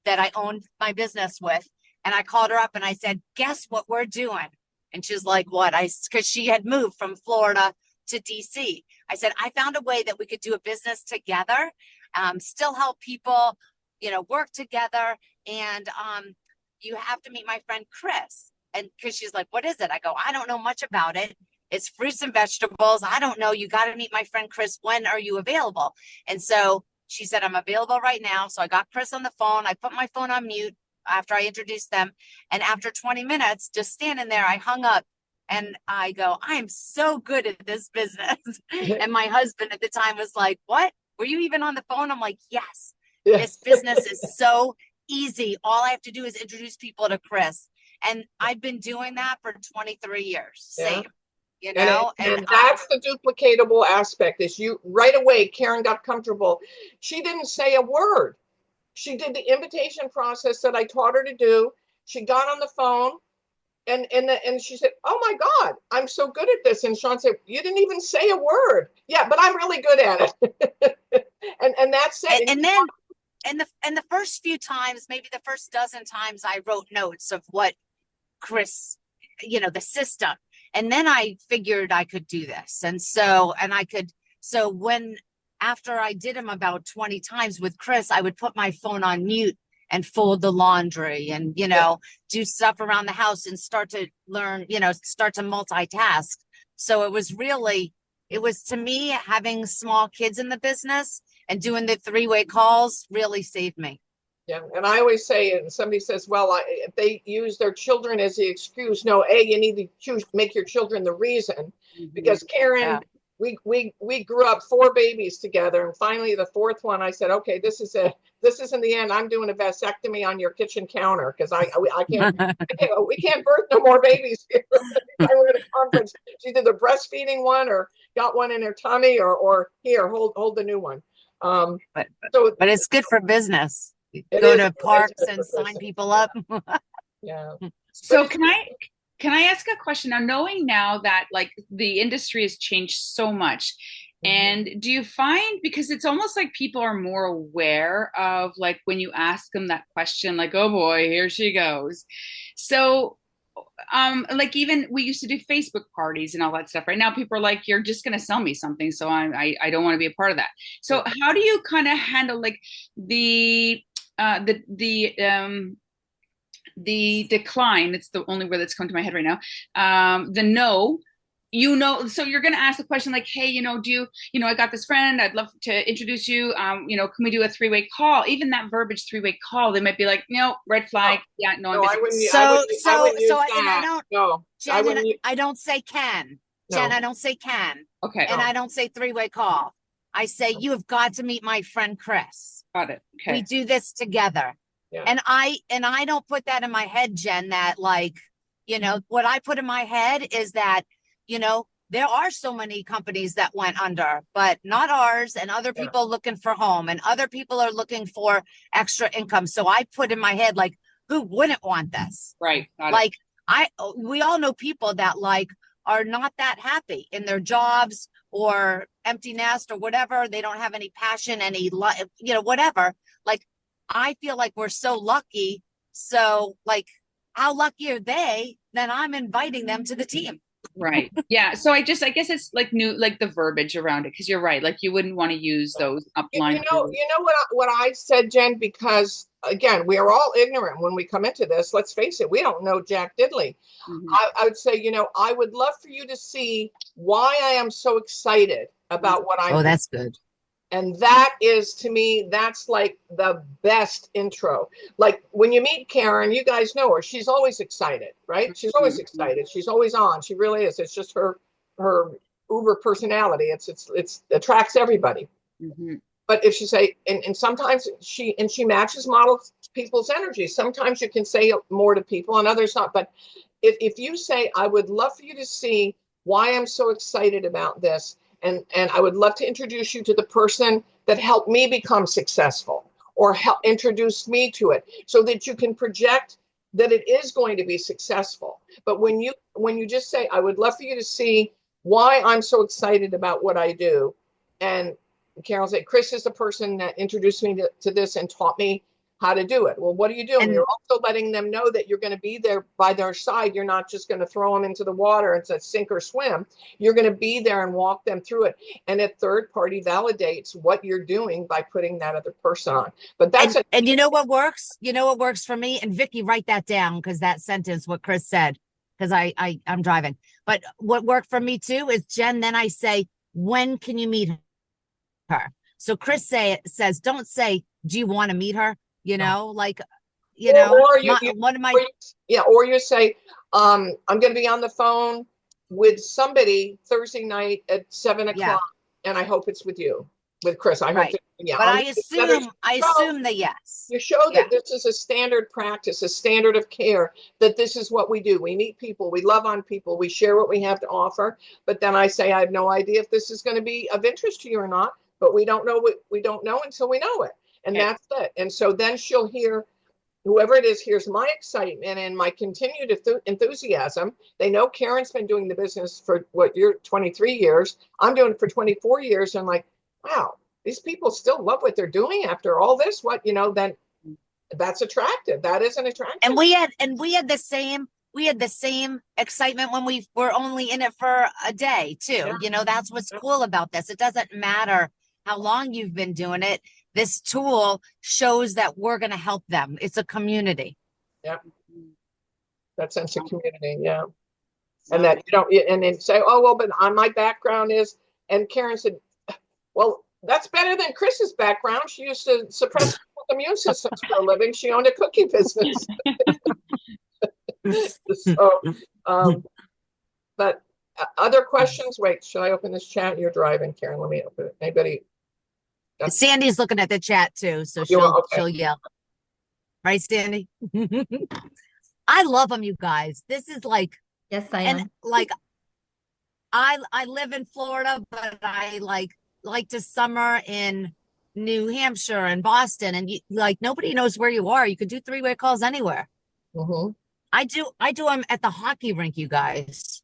that I owned my business with. And I called her up and I said, guess what we're doing? And she's like, what? Because she had moved from Florida to DC. I said, I found a way that we could do a business together, still help people, work together. And you have to meet my friend Chris. And because she's like, what is it? I go, I don't know much about it. It's fruits and vegetables. I don't know. You got to meet my friend Chris. When are you available? And so she said, I'm available right now. So I got Chris on the phone. I put my phone on mute after I introduced them. And after 20 minutes, just standing there, I hung up and I go, I am so good at this business. And my husband at the time was like, what? Were you even on the phone? I'm like, yes, this business is so easy. All I have to do is introduce people to Chris. And I've been doing that for 23 years. Same. And that's the duplicatable aspect. Is you right away, Karen got comfortable. She didn't say a word. She did the invitation process that I taught her to do. She got on the phone and she said, oh my God, I'm so good at this. And Sean said, you didn't even say a word. Yeah, but I'm really good at it. and that's it. And then the first few times, maybe the first dozen times, I wrote notes of what Chris, the system. And then I figured I could do this. And so after I did them about 20 times with Chris, I would put my phone on mute and fold the laundry and, do stuff around the house and start to learn, start to multitask. So it was to me, having small kids in the business and doing the 3-way calls really saved me. Yeah, and I always say, and somebody says, well, if they use their children as the excuse, no, you need to make your children the reason. Because Karen, we grew up 4 babies together, and finally the 4th one, I said, okay, this is it. This is in the end. I'm doing a vasectomy on your kitchen counter because we can't birth no more babies here. I were at a conference. It's either the breastfeeding one or got one in her tummy, or here, hold the new one. But it's good for business. Go to parks and sign people up. Yeah. So can I ask a question now, knowing now that like the industry has changed so much, and do you find, because it's almost like people are more aware of like when you ask them that question, like, oh boy, here she goes. So like even we used to do Facebook parties and all that stuff. Right now people are like, you're just going to sell me something, so I don't want to be a part of that. So how do you kind of handle like the decline? It's the only word that's come to my head right now. The no, so you're going to ask a question like, hey, I got this friend, I'd love to introduce you. Can we do a 3-way call? Even that verbiage 3-way call, they might be like, no, red flag. Yeah, no, I wouldn't. I don't say can. Jen, I don't say can. Okay. And I don't say 3-way call. I say, you have got to meet my friend Chris. Got it. Okay. We do this together. Yeah. And I don't put that in my head, Jen, that like, what I put in my head is that, there are so many companies that went under, but not ours, and other people looking for home, and other people are looking for extra income. So I put in my head, like, who wouldn't want this? Right. Like we all know people that like are not that happy in their jobs or empty nest or whatever. They don't have any passion, whatever. Like, I feel like we're so lucky. So like, how lucky are they that I'm inviting them to the team? Right. Yeah. So I guess it's like new, like the verbiage around it. Cause you're right. Like you wouldn't want to use those upline. You know what I said, Jen, because again, we are all ignorant when we come into this. Let's face it. We don't know Jack Diddley. I would say, I would love for you to see why I am so excited about what I'm doing. That's good. And that is, to me, that's like the best intro. Like when you meet Karen, you guys know her. She's always excited, right? She's always excited. She's always on. She really is. It's just her uber personality. It attracts everybody. But if she say, and sometimes she matches models people's energy. Sometimes you can say more to people and others not. But if you say, I would love for you to see why I'm so excited about this, and I would love to introduce you to the person that helped me become successful or help introduce me to it, so that you can project that it is going to be successful. But when you just say, I would love for you to see why I'm so excited about what I do, and Carol said, Chris is the person that introduced me to this and taught me how to do it. Well, what are you doing? And- You're also letting them know that you're going to be there by their side. You're not just going to throw them into the water and say sink or swim. You're going to be there and walk them through it. And a third party validates what you're doing by putting that other person on. But that's and you know what works? You know what works for me? And Vicky, write that down, because that sentence, what Chris said, because I'm driving. But what worked for me too is, Jen, then I say, when can you meet her? So Chris says, don't say, do you want to meet her? You know, like, you know, one of my, or you say, I'm going to be on the phone with somebody Thursday night at 7:00, and I hope it's with you, with Chris. I hope that, but I assume that yes. You show that this is a standard practice, a standard of care, that this is what we do. We meet people, we love on people, we share what we have to offer. But then I say, I have no idea if this is going to be of interest to you or not, but we don't know until we know it. And that's it. And so then she'll hear, whoever it is hears my excitement and my continued enthusiasm. They know Karen's been doing the business for you're 23 years. I'm doing it for 24 years. And like, wow, these people still love what they're doing after all this. Then that's attractive. That isn't attractive. And we had the same excitement when we were only in it for a day too. Yeah. You know, that's what's cool about this. It doesn't matter how long you've been doing it. This tool shows that we're going to help them. It's a community. Yeah. That sense of community. Yeah. And that and then say, oh, well, but my background is, and Karen said, well, that's better than Chris's background. She used to suppress immune systems for a living. She owned a cookie business. But other questions? Wait, should I open this chat? You're driving, Karen. Let me open it. Anybody? Sandy's looking at the chat too, so she'll yell. Right, Sandy? I love them, you guys. This is like, yes, I am. Like, I live in Florida, but I like to summer in New Hampshire and Boston, and nobody knows where you are. You could do three-way calls anywhere. Mm-hmm. I do them at the hockey rink, you guys.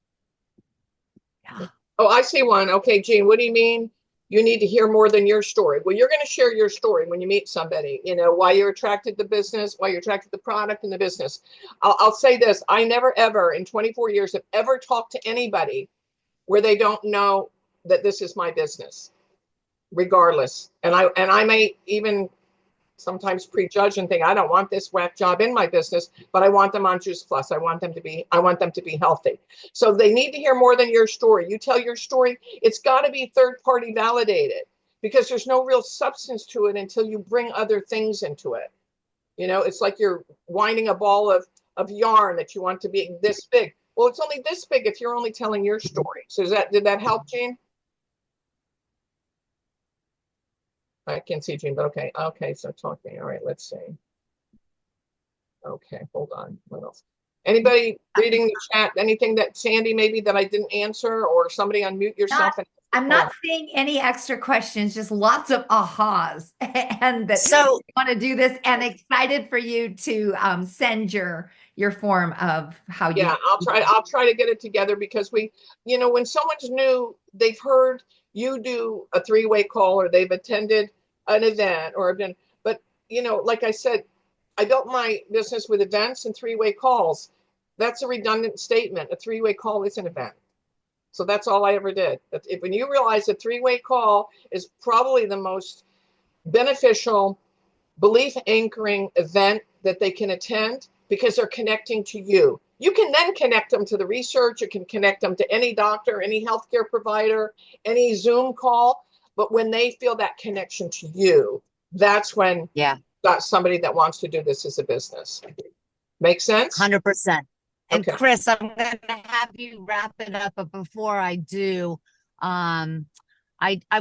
Yeah. Oh, I see one. Okay, Jean, what do you mean? You need to hear more than your story. Well, you're going to share your story when you meet somebody, why you're attracted to business, why you're attracted to the product and the business. I'll say this. I never, ever in 24 years have ever talked to anybody where they don't know that this is my business, regardless. And I may even sometimes prejudge and think, I don't want this whack job in my business, but I want them on Juice Plus. I want them to be healthy. So they need to hear more than your story. You tell your story, it's got to be third party validated, because there's no real substance to it until you bring other things into it. It's like you're winding a ball of yarn that you want to be this big. Well, it's only this big if you're only telling your story. So did that help, Jean? I can't see Jean, but okay. Okay, so talking. All right, let's see. Okay, hold on. What else? Anybody reading the chat? Anything that Sandy maybe that I didn't answer, or somebody unmute yourself? I'm not seeing any extra questions, just lots of ahas, and that so you want to do this, and excited for you to send your form of how you. Yeah, I'll try to get it together, because when someone's new, they've heard you do a three-way call, or they've attended an event but like I said, I built my business with events and three-way calls. That's a redundant statement. A three-way call is an event. So that's all I ever did. When you realize a three-way call is probably the most beneficial, belief anchoring event that they can attend, because they're connecting to you. You can then connect them to the research. You can connect them to any doctor, any healthcare provider, any Zoom call. But when they feel that connection to you, that's when got somebody that wants to do this as a business. Make sense? 100%. And okay. Chris, I'm going to have you wrap it up. But before I do, I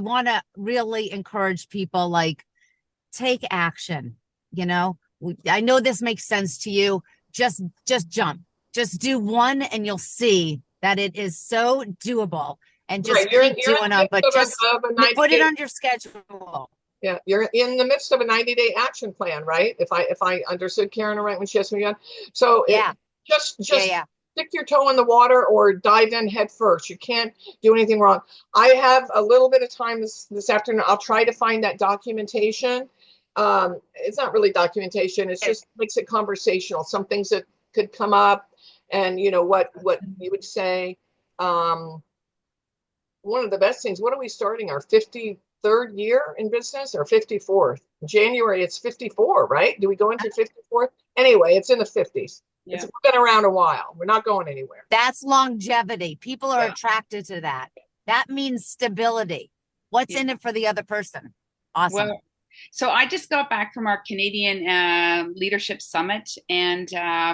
want to really encourage people, take action, I know this makes sense to you. Just jump. Just do one and you'll see that it is so doable. And just Right, you're keep in doing the them, midst but of just a 90 put it day, on your schedule. yeah, you're in the midst of a 90-day action plan, right? If I understood Karen right when she asked me again. So Yeah. just Yeah. stick your toe in the water or dive in head first. You can't do anything wrong. I have a little bit of time this afternoon. I'll try to find that documentation. It's not really documentation. It's just makes it conversational. Some things that could come up, and you know what you would say. One of the best things. What are we starting? Our 53rd year in business, or 54th? January, it's 54, right? Do we go into 54th? Anyway, it's in the 50s. Yeah. It's been around a while. We're not going anywhere. That's longevity. People are attracted to that. That means stability. What's in it for the other person? Awesome. Well, so I just got back from our Canadian Leadership Summit, and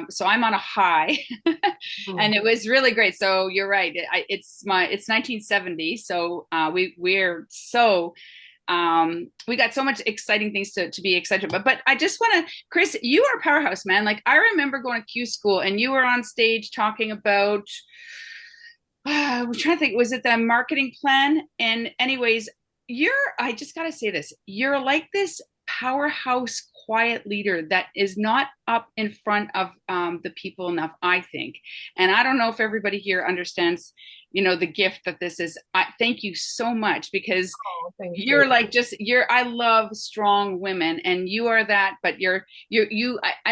so I'm on a high, and it was really great. So you're right. It's 1970. So we're so we got so much exciting things to be excited about. But I just want to, Chris, you are a powerhouse, man. Like I remember going to Q school, and you were on stage talking about. I'm trying to think. Was it the marketing plan? And anyways. I just got to say this, you're like this powerhouse, quiet leader that is not up in front of the people enough, I think. And I don't know if everybody here understands, the gift that this is. Thank you so much, because you're like I love strong women, and you are that, but I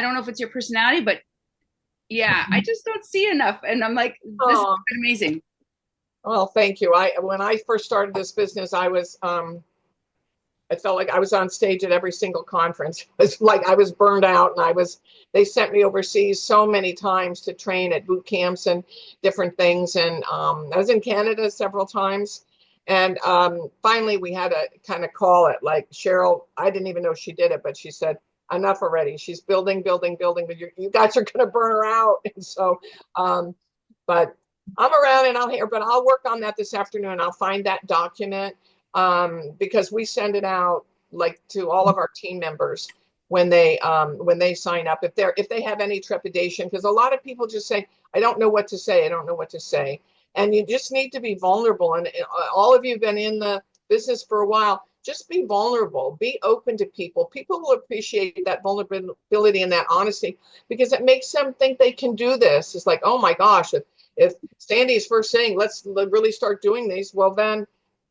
don't know if it's your personality, but yeah, I just don't see enough. And I'm like, this is amazing. Well, thank you. When I first started this business, I felt like I was on stage at every single conference. It was like I was burned out, and they sent me overseas so many times to train at boot camps and different things. And I was in Canada several times. And finally, we had to kind of call it, like Cheryl, I didn't even know she did it, but she said, enough already. She's building, but you guys are going to burn her out. And so, but I'm around and I'll work on that this afternoon. I'll find that document because we send it out like to all of our team members when they sign up. If they have any trepidation, because a lot of people just say, I don't know what to say. I don't know what to say. And you just need to be vulnerable. And all of you have been in the business for a while. Just be vulnerable, be open to people. People will appreciate that vulnerability and that honesty, because it makes them think they can do this. It's like, oh my gosh, if Sandy's first saying, let's really start doing these, well then,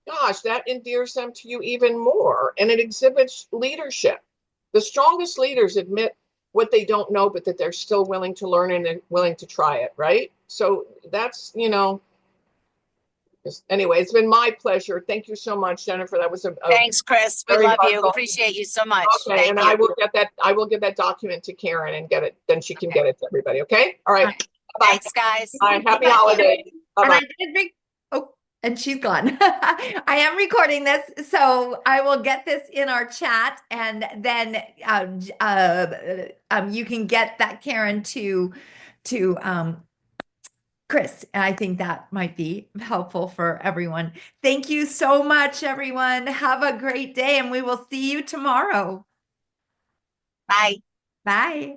gosh, that endears them to you even more. And it exhibits leadership. The strongest leaders admit what they don't know, but that they're still willing to learn and they're willing to try it, right? So that's, anyway, it's been my pleasure. Thank you so much, Jennifer. That was thanks, Chris. We love you. Appreciate you so much. Okay, and I will get that document to Karen and get it. Then she can get it to everybody. Okay. All right. Bye. Thanks, guys. All right. Happy holidays. And I did and she's gone. I am recording this, so I will get this in our chat, and then you can get that, Karen, to Chris. And I think that might be helpful for everyone. Thank you so much, everyone. Have a great day, and we will see you tomorrow. Bye. Bye.